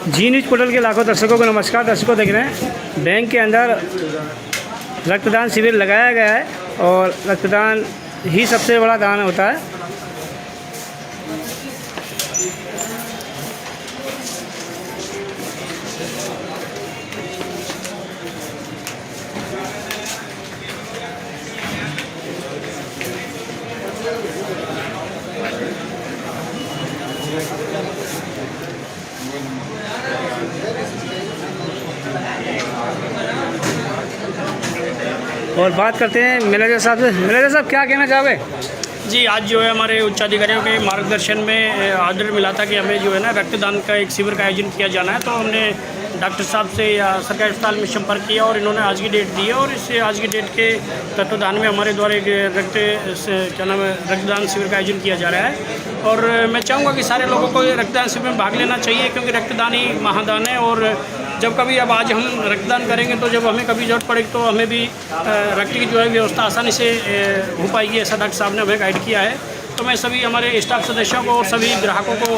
जी news portal के लाखों दर्शकों को नमस्कार। दर्शकों देख रहे हैं बैंक के अंदर रक्तदान शिविर लगाया गया है और रक्तदान ही सबसे बड़ा दान होता है। और बात करते हैं मैनेजर साहब से। मैनेजर साहब क्या कहना चाहोगे? जी, आज जो है हमारे उच्चाधिकारियों के मार्गदर्शन में ऑर्डर मिला था कि हमें जो है ना रक्तदान का एक शिविर का आयोजन किया जाना है। तो हमने डॉक्टर साहब से या सरकारी अस्पताल में संपर्क किया और इन्होंने आज की डेट दी है और इस आज की डेट के तत्वाधान में हमारे द्वारा एक रक्तदान शिविर का आयोजन किया जा रहा है। और मैं चाहूँगा कि सारे लोगों को रक्तदान शिविर में भाग लेना चाहिए, क्योंकि रक्तदान ही महादान है। और जब कभी अब आज हम रक्तदान करेंगे तो जब हमें कभी जरूरत पड़ेगी तो हमें भी रक्त की जो है व्यवस्था आसानी से हो पाएगी, ऐसा डॉक्टर साहब ने हमें गाइड किया है। तो मैं सभी हमारे स्टाफ सदस्यों को और सभी ग्राहकों को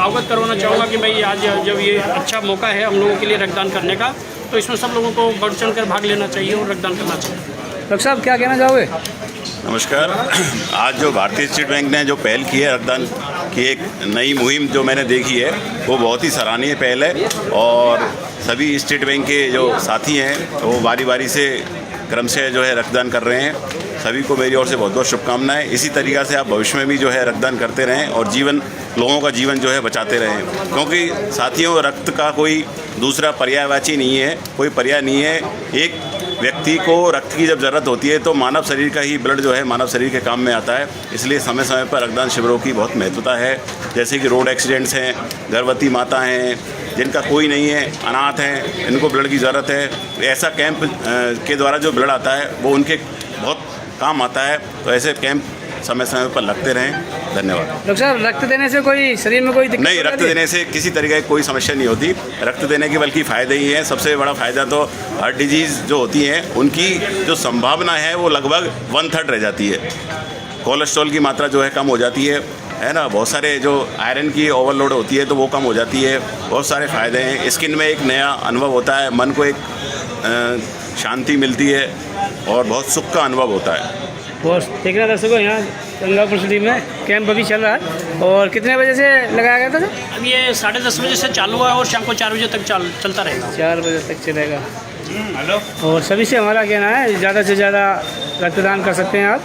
अवगत करवाना चाहूँगा कि भाई आज जब ये अच्छा मौका है हम लोगों के लिए रक्तदान करने का, तो इसमें सब लोगों को बढ़ चढ़ कर भाग लेना चाहिए और रक्तदान करना चाहिए। डॉक्टर साहब क्या कहना चाहोगे? नमस्कार। आज जो भारतीय स्टेट बैंक ने जो पहल की है रक्तदान की एक नई मुहिम जो मैंने देखी है वो बहुत ही सराहनीय पहल है। और सभी स्टेट बैंक के जो साथी हैं वो बारी बारी से क्रमशः जो है रक्तदान कर रहे हैं। सभी को मेरी ओर से बहुत बहुत शुभकामनाएं। इसी तरीक़ा से आप भविष्य में भी जो है रक्तदान करते रहें और लोगों का जीवन जो है बचाते रहें, क्योंकि साथियों रक्त का कोई दूसरा पर्यायवाची नहीं है, कोई पर्याय नहीं है। एक व्यक्ति को रक्त की जब ज़रूरत होती है तो मानव शरीर का ही ब्लड जो है मानव शरीर के काम में आता है। इसलिए समय समय पर रक्तदान शिविरों की बहुत महत्वता है। जैसे कि रोड एक्सीडेंट्स हैं, गर्भवती माता हैं, जिनका कोई नहीं है, अनाथ हैं, इनको ब्लड की ज़रूरत है, ऐसा कैंप के द्वारा जो ब्लड आता है वो उनके बहुत काम आता है। तो ऐसे कैंप समय समय पर लगते रहें। धन्यवाद। डॉक्टर साहब, रक्त देने से कोई शरीर में कोई दिक्कत नहीं, रक्त देने से किसी तरीके की कोई समस्या नहीं होती। रक्त देने के बल्कि फ़ायदे ही हैं। सबसे बड़ा फ़ायदा तो हार्ट डिजीज़ जो होती हैं उनकी जो संभावना है वो लगभग 1/3 रह जाती है। कोलेस्ट्रॉल की मात्रा जो है कम हो जाती है ना। बहुत सारे जो आयरन की ओवरलोड होती है तो वो कम हो जाती है। बहुत सारे फ़ायदे हैं। स्किन में एक नया अनुभव होता है, मन को एक शांति मिलती है और बहुत सुख का अनुभव होता है। और देख रहे दर्शकों, यहाँ गंगापुर सिटी में कैंप अभी चल रहा है। और कितने बजे से लगाया गया था सर? अब ये 10:30 बजे से चालू हुआ है और शाम को 4 बजे तक चलता रहेगा। 4 बजे तक चलेगा। हेलो। और सभी से हमारा कहना है ज़्यादा से ज़्यादा रक्तदान कर सकते हैं आप।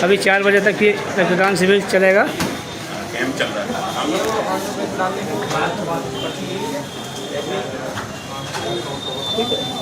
अभी 4 बजे तक ये रक्तदान शिविर चलेगा। कैंप चल रहा है।